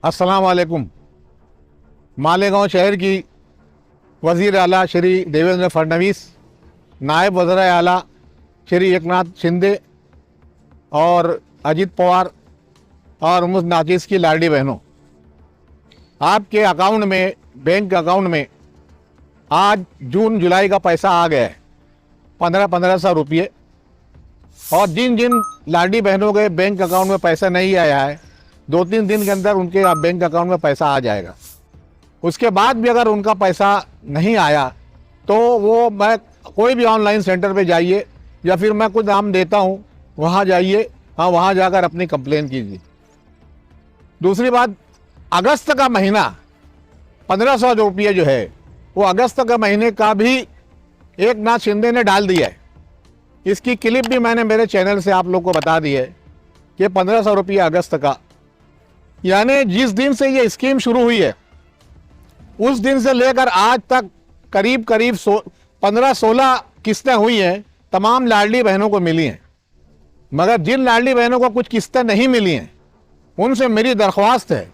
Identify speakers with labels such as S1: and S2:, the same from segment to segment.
S1: अस्सलाम वालेकुम। मालेगांव शहर की वज़ीर आला श्री देवेंद्र फडणवीस, नायब वज़ीर आला श्री एकनाथ शिंदे और अजीत पवार और मुझ नाचीज़ की लाडली बहनों, आपके अकाउंट में, बैंक अकाउंट में आज जून जुलाई का पैसा आ गया है, 1500 रुपये। और जिन जिन लाडली बहनों के बैंक अकाउंट में पैसा नहीं आया है, 2-3 दिन के अंदर उनके बैंक अकाउंट में पैसा आ जाएगा। उसके बाद भी अगर उनका पैसा नहीं आया तो वो मैं कोई भी ऑनलाइन सेंटर पे जाइए या फिर मैं कुछ नाम देता हूँ, वहाँ जाइए, हाँ वहाँ जाकर अपनी कंप्लेन कीजिए। दूसरी बात, अगस्त का महीना 1500 रुपये जो है वो अगस्त का महीने का भी एकनाथ शिंदे ने डाल दिया है। इसकी क्लिप भी मैंने मेरे चैनल से आप लोग को बता दी है कि 1500 रुपये अगस्त का, यानी जिस दिन से ये स्कीम शुरू हुई है उस दिन से लेकर आज तक करीब 15-16 किस्तें हुई हैं, तमाम लाडली बहनों को मिली हैं। मगर जिन लाडली बहनों को कुछ किस्तें नहीं मिली हैं उनसे मेरी दरख्वास्त है,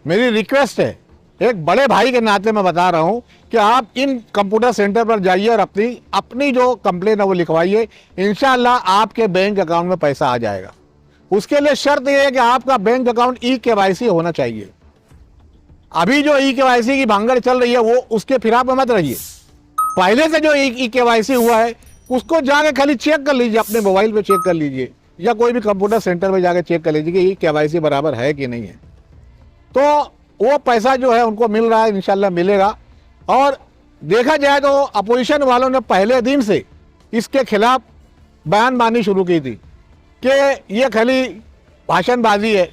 S1: मेरी रिक्वेस्ट है, एक बड़े भाई के नाते मैं बता रहा हूं कि आप इन कंप्यूटर सेंटर पर जाइए और अपनी जो कंप्लेन है वो लिखवाइए। इंशाअल्लाह आपके बैंक अकाउंट में पैसा आ जाएगा। उसके लिए शर्त यह है कि आपका बैंक अकाउंट ई-KYC होना चाहिए। अभी जो ई-KYC की भांगड़ चल रही है वो उसके फिराक में मत रहिए। पहले से जो ई-KYC हुआ है उसको जाके खाली चेक कर लीजिए, अपने मोबाइल पे चेक कर लीजिए या कोई भी कंप्यूटर सेंटर में जाके चेक कर लीजिए कि ई-KYC बराबर है कि नहीं है। तो वो पैसा जो है उनको मिल रहा है, इंशाल्लाह मिलेगा। और देखा जाए तो अपोजिशन वालों ने पहले दिन से इसके खिलाफ बयानबानी शुरू की थी कि ये खाली भाषणबाजी है,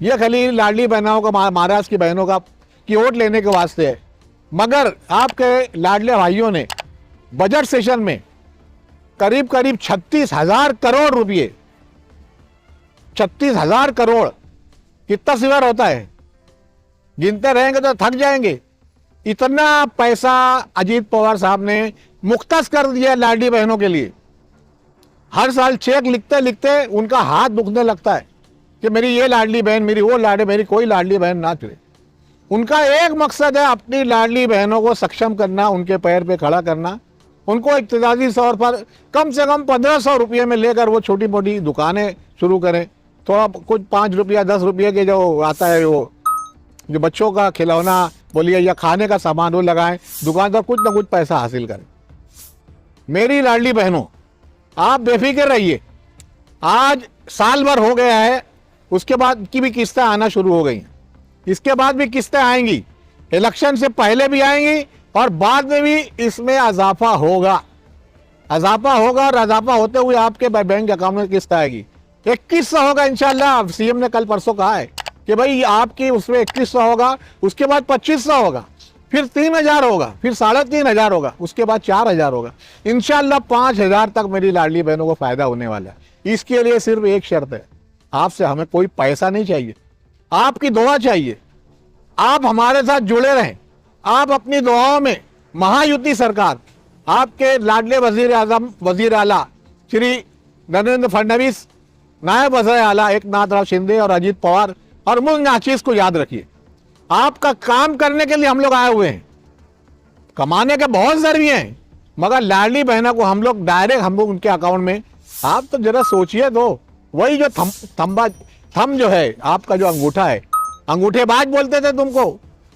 S1: ये खाली लाडली बहनों का, महाराष्ट्र की बहनों का की वोट लेने के वास्ते है। मगर आपके लाडले भाइयों ने बजट सेशन में करीब 36,000 करोड़ रुपये, 36,000 करोड़ कितना सिवर होता है, गिनते रहेंगे तो थक जाएंगे। इतना पैसा अजीत पवार साहब ने मुख्तस कर दिया लाडली बहनों के लिए। हर साल चेक लिखते लिखते उनका हाथ दुखने लगता है कि मेरी ये लाडली बहन, मेरी वो लाडली, मेरी कोई लाडली बहन ना चले। उनका एक मकसद है अपनी लाडली बहनों को सक्षम करना, उनके पैर पे खड़ा करना, उनको इक्तिदारी तौर पर कम से कम 1500 रुपये में लेकर वो छोटी मोटी दुकानें शुरू करें। थोड़ा कुछ 5 रुपया 10 रुपये के जो आता है, वो जो बच्चों का खिलौना बोलिए या खाने का सामान वो लगाएं, दुकान पर कुछ ना कुछ पैसा हासिल करें। मेरी लाडली बहनों, आप बेफिक्र रहिए। आज साल भर हो गया है, उसके बाद की भी किस्तें आना शुरू हो गई हैं। इसके बाद भी किस्तें आएंगी, इलेक्शन से पहले भी आएंगी और बाद में भी इसमें इजाफा होगा। और इजाफा होते हुए आपके बैंक अकाउंट में किस्त आएगी। 2100 होगा इंशाल्लाह। सीएम ने कल परसों कहा है कि भाई आपकी उसमें 2100 होगा, उसके बाद 2500 होगा, फिर 3000 होगा, फिर 3500 होगा, उसके बाद 4000 होगा। इंशाल्लाह 5000 तक मेरी लाडली बहनों को फायदा होने वाला है। इसके लिए सिर्फ एक शर्त है, आपसे हमें कोई पैसा नहीं चाहिए, आपकी दुआ चाहिए। आप हमारे साथ जुड़े रहें। आप अपनी दुआओं में महायुति सरकार, आपके लाडले वजीर आला श्री देवेंद्र फडणवीस, नायब वज़ीर आला एकनाथ शिंदे और अजीत पवार और मुझ नाचीज़ को याद रखिए। आपका काम करने के लिए हम लोग आए हुए हैं, कमाने के बहुत जरिए हैं, मगर लाडली बहना को हम लोग डायरेक्ट हम लोग उनके अकाउंट में, आप तो जरा सोचिए तो। वही जो थम जो है आपका, जो अंगूठा है, अंगूठेबाज बोलते थे तुमको,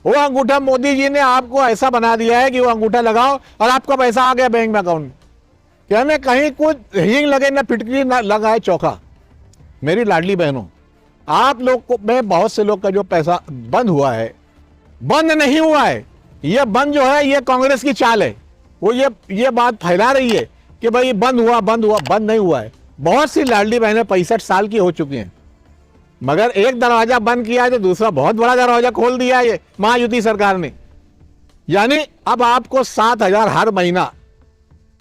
S1: वो अंगूठा मोदी जी ने आपको ऐसा बना दिया है कि वो अंगूठा लगाओ और आपका पैसा आ गया बैंक में अकाउंट में। क्या हमें कहीं कुछ हींग लगे ना फिटकरी ना लगाए चौका। मेरी लाडली बहनों, आप लोग को में बहुत से लोग का जो पैसा बंद हुआ है, बंद नहीं हुआ है। ये बंद जो है ये कांग्रेस की चाल है। वो ये बात फैला रही है कि भाई बंद हुआ, बंद नहीं हुआ है। बहुत सी लाडली बहनें 65 साल की हो चुकी हैं, मगर एक दरवाजा बंद किया है तो दूसरा बहुत बड़ा दरवाजा खोल दिया है ये महायुति सरकार ने। यानी अब आपको 7000 हर महीना,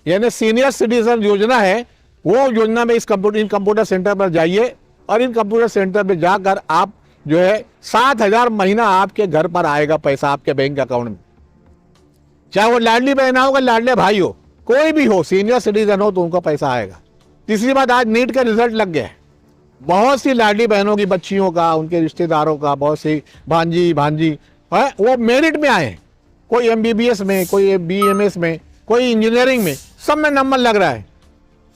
S1: यानी सीनियर सिटीजन योजना है, वो योजना में इन कंप्यूटर सेंटर पर जाइए और इन कंप्यूटर सेंटर पे जाकर आप जो है 7000 महीना आपके घर पर आएगा पैसा, आपके बैंक अकाउंट में। चाहे वो लाडली बहना हो, लाडले भाई हो, कोई भी हो, सीनियर सिटीजन हो तो उनका पैसा आएगा। तीसरी बात, आज नीट का रिजल्ट लग गया है। बहुत सी लाडली बहनों की बच्चियों का, उनके रिश्तेदारों का, बहुत सी भांजी भांजी है, वो मेरिट में आए। कोई एमबीबीएस में, कोई बीएमएस में, कोई इंजीनियरिंग में, सब में नंबर लग रहा है।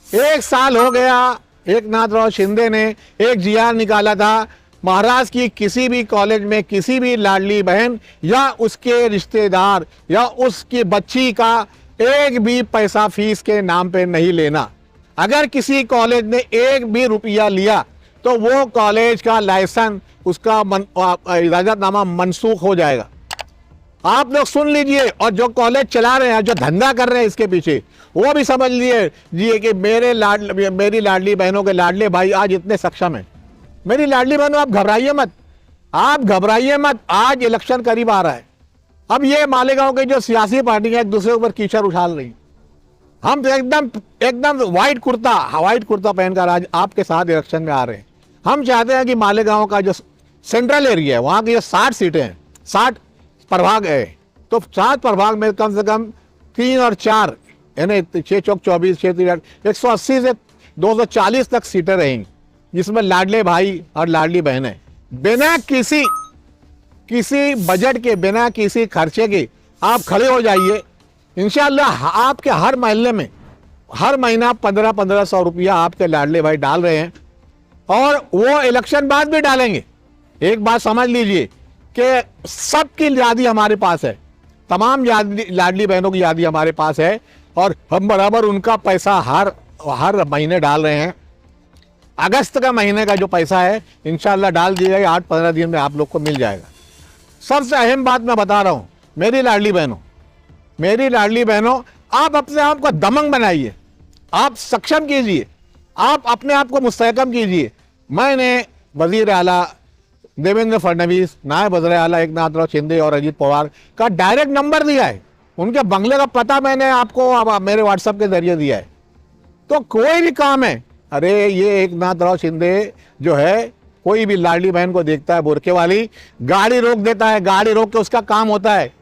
S1: 1 साल हो गया, एकनाथराव शिंदे ने एक जीआर निकाला था, महाराष्ट्र की किसी भी कॉलेज में किसी भी लाडली बहन या उसके रिश्तेदार या उसकी बच्ची का एक भी पैसा फीस के नाम पे नहीं लेना। अगर किसी कॉलेज ने एक भी रुपया लिया तो वो कॉलेज का लाइसेंस, उसका इजाजतनामा मनसूख हो जाएगा। आप लोग सुन लीजिए, और जो कॉलेज चला रहे हैं, जो धंधा कर रहे हैं इसके पीछे, वो भी समझ लीजिए कि मेरी लाडली बहनों के लाडले भाई आज इतने सक्षम हैं। मेरी लाडली बहनों, आप घबराइए मत, आप घबराइए मत। आज इलेक्शन करीब आ रहा है। अब ये मालेगांव के जो सियासी पार्टियां एक दूसरे ऊपर कीचड़ उछाल रही, हम तो एकदम व्हाइट कुर्ता पहनकर आज आपके साथ इलेक्शन में आ रहे हैं। हम चाहते हैं कि मालेगांव का जो सेंट्रल एरिया है, वहां की जो 60 सीटें हैं, 60 प्रभाग है, तो 7 प्रभाग में कम से कम 3 और 4 यानी 6 चौक 24, 6 3 180 से 240 तक सीटें रहेंगी, जिसमें लाडले भाई और लाडली बहनें बिना किसी बजट के, बिना किसी खर्चे के आप खड़े हो जाइए। इंशाअल्लाह आपके हर महल्ले में हर महीना 1500 रुपया आपके लाडले भाई डाल रहे हैं, और वो इलेक्शन बाद भी डालेंगे। एक बात समझ लीजिए कि सबकी यादी हमारे पास है, तमाम लाडली बहनों की यादी हमारे पास है, और हम बराबर उनका पैसा हर महीने डाल रहे हैं। अगस्त का महीने का जो पैसा है इंशाअल्लाह डाल दिया जाएगा, 8-15 दिन में आप लोग को मिल जाएगा। सबसे अहम बात मैं बता रहा हूं, मेरी लाडली बहनों, आप अपने आप को दमंग बनाइए, आप सक्षम कीजिए, आप अपने आप को मुस्तहकम कीजिए। मैंने वजीर आला देवेंद्र फडणवीस, नायब वज़ीर आला एकनाथराव शिंदे और अजीत पवार का डायरेक्ट नंबर दिया है, उनके बंगले का पता मैंने आपको मेरे व्हाट्सएप के जरिए दिया है। तो कोई भी काम है, अरे ये एकनाथराव शिंदे जो है, कोई भी लाडली बहन को देखता है बुरके वाली, गाड़ी रोक देता है, गाड़ी रोक के उसका काम होता है।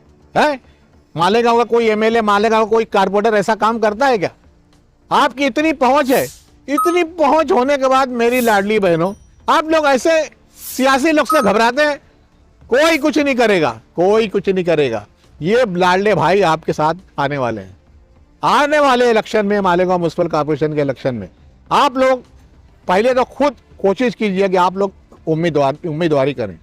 S1: मालेगांव का कोई एमएलए, मालेगांव का कोई कारपोरेटर ऐसा काम करता है क्या? आपकी इतनी पहुंच है, इतनी पहुंच होने के बाद मेरी लाडली बहनों, आप लोग ऐसे सियासी लोग से घबराते हैं। कोई कुछ नहीं करेगा, कोई कुछ नहीं करेगा। ये लाडले भाई आपके साथ आने वाले हैं, आने वाले इलेक्शन में, मालेगांव म्युनिसिपल कॉर्पोरेशन के इलेक्शन में। आप लोग पहले तो खुद कोशिश कीजिए कि आप लोग उम्मीदवारी करें,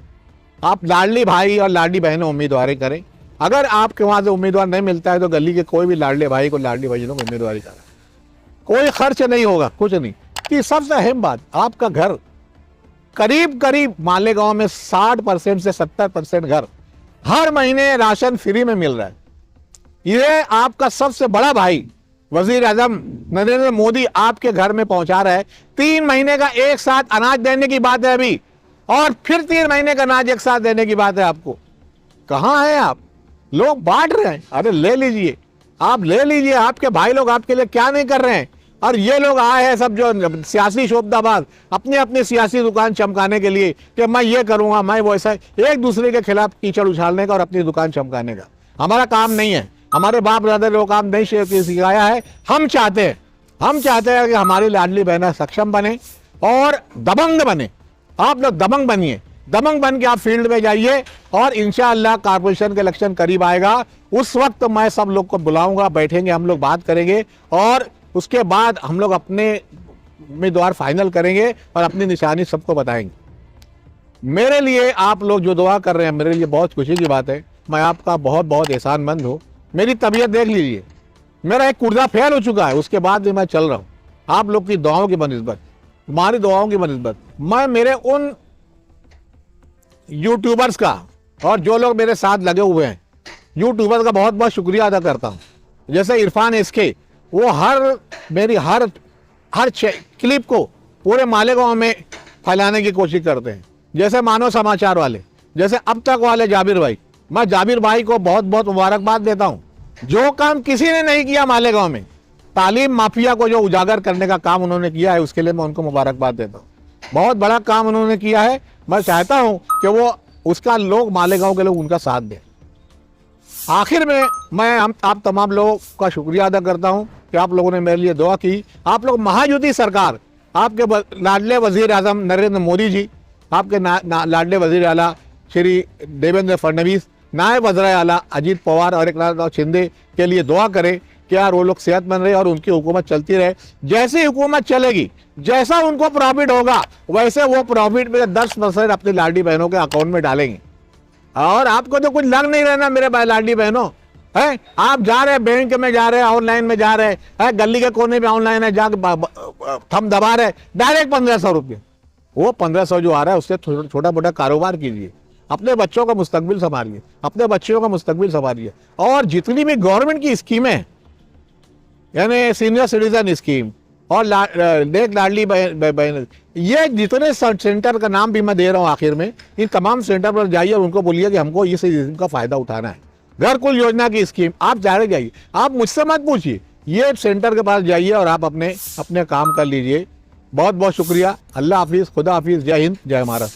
S1: आप लाडली भाई और लाडली बहनों उम्मीदवारी करें। अगर आपके वहां से उम्मीदवार नहीं मिलता है तो गली के कोई भी लाडले भाई को, लाडली बहनों को उम्मीदवारी करें, कोई खर्च नहीं होगा, कुछ नहीं। कि सबसे अहम बात, आपका घर करीब मालेगांव में 60% से 70% घर हर महीने राशन फ्री में मिल रहा है। ये आपका सबसे बड़ा भाई वजीर आजम नरेंद्र मोदी आपके घर में पहुंचा रहा है। 3 महीने का एक साथ अनाज देने की बात है अभी, और फिर 3 महीने का अनाज एक साथ देने की बात है आपको। कहां है आप? लोग बांट रहे हैं, अरे ले लीजिए, आप ले लीजिए। आपके भाई लोग आपके लिए क्या नहीं कर रहे हैं। और ये लोग आए हैं सब जो सियासी शोबदाबाज, अपनी अपनी सियासी दुकान चमकाने के लिए कि मैं ये करूंगा, मैं वो, ऐसा एक दूसरे के खिलाफ कीचड़ उछालने का और अपनी दुकान चमकाने का हमारा काम नहीं है। हमारे बाप दादा लोग काम नहीं सिखाया है। हम चाहते हैं कि हमारी लाडली बहना सक्षम बने और दबंग बने। आप लोग दबंग बनिए, दबंग बन के आप फील्ड में जाइए, और इंशाअल्लाह कॉर्पोरेशन का इलेक्शन करीब आएगा, उस वक्त मैं सब लोग को बुलाऊंगा, बैठेंगे, हम लोग बात करेंगे, और उसके बाद हम लोग अपने उम्मीदवार फाइनल करेंगे और अपनी निशानी सबको बताएंगे। मेरे लिए आप लोग जो दुआ कर रहे हैं, मेरे लिए बहुत खुशी की बात है। मैं आपका बहुत बहुत एहसानमंद हूँ। मेरी तबीयत देख लीजिए, मेरा एक गुर्दा फेल हो चुका है, उसके बाद भी मैं चल रहा हूँ। आप लोग की दुआओं की बनिस्बत, हमारी दुआओं की बनिस्बत, मैं मेरे उन यूट्यूबर्स का और जो लोग मेरे साथ लगे हुए हैं, यूट्यूबर्स का बहुत बहुत शुक्रिया अदा करता हूँ। जैसे इरफान एसके, वो मेरी हर क्लिप को पूरे मालेगांव में फैलाने की कोशिश करते हैं। जैसे मानव समाचार वाले, जैसे अब तक वाले जाबिर भाई, मैं जाबिर भाई को बहुत बहुत मुबारकबाद देता हूं। जो काम किसी ने नहीं किया मालेगांव में, तालीम माफिया को जो उजागर करने का काम उन्होंने किया है, उसके लिए मैं उनको मुबारकबाद देता हूं। बहुत बड़ा काम उन्होंने किया है। मैं चाहता हूं कि वो उसका लोग, मालेगांव के लोग उनका साथ दें। आखिर में मैं आप तमाम लोगों का शुक्रिया अदा करता हूं कि आप लोगों ने मेरे लिए दुआ की। आप लोग महायुति सरकार आपके लाडले वजीर आजम नरेंद्र मोदी जी, आपके लाडले वजीर आला श्री देवेंद्र फडणवीस, नायब वज़ीर आला अजीत पवार और एकनाथ शिंदे के लिए दुआ करें कि यार वो लोग सेहतमंद रहे और उनकी हुकूमत चलती रहे। जैसे हुकूमत चलेगी, जैसा उनको प्रॉफिट होगा, वैसे वो प्रॉफिट में 10% अपनी लाडली बहनों के अकाउंट में डालेंगे। और आपको तो कुछ लग नहीं रहना मेरे लाडली बहनों, है आप जा रहे बैंक में जा रहे, ऑनलाइन में जा रहे हैं, गली के कोने में ऑनलाइन है, जाकर थम दबा रहे, डायरेक्ट 1500 रुपये। वो 1500 जो आ रहा है उससे छोटा मोटा कारोबार कीजिए, अपने बच्चों का मुस्तकबिल संभालिए, अपने बच्चों का मुस्तकबिल संभालिए। और जितनी भी गवर्नमेंट की स्कीमें, यानी सीनियर सिटीजन स्कीम और लाडली बहन, ये जितने सेंटर का नाम भी मैं दे रहा हूँ आखिर में, इन तमाम सेंटर पर जाइए और उनको बोलिए कि हमको इस स्कीम का फायदा उठाना है। घर कुल योजना की स्कीम आप जाइए, आप मुझसे मत पूछिए, ये सेंटर के पास जाइए और आप अपने काम कर लीजिए। बहुत बहुत शुक्रिया। अल्लाह हाफिज़, खुदा हाफिज़, जय हिंद, जय महाराष्ट्र।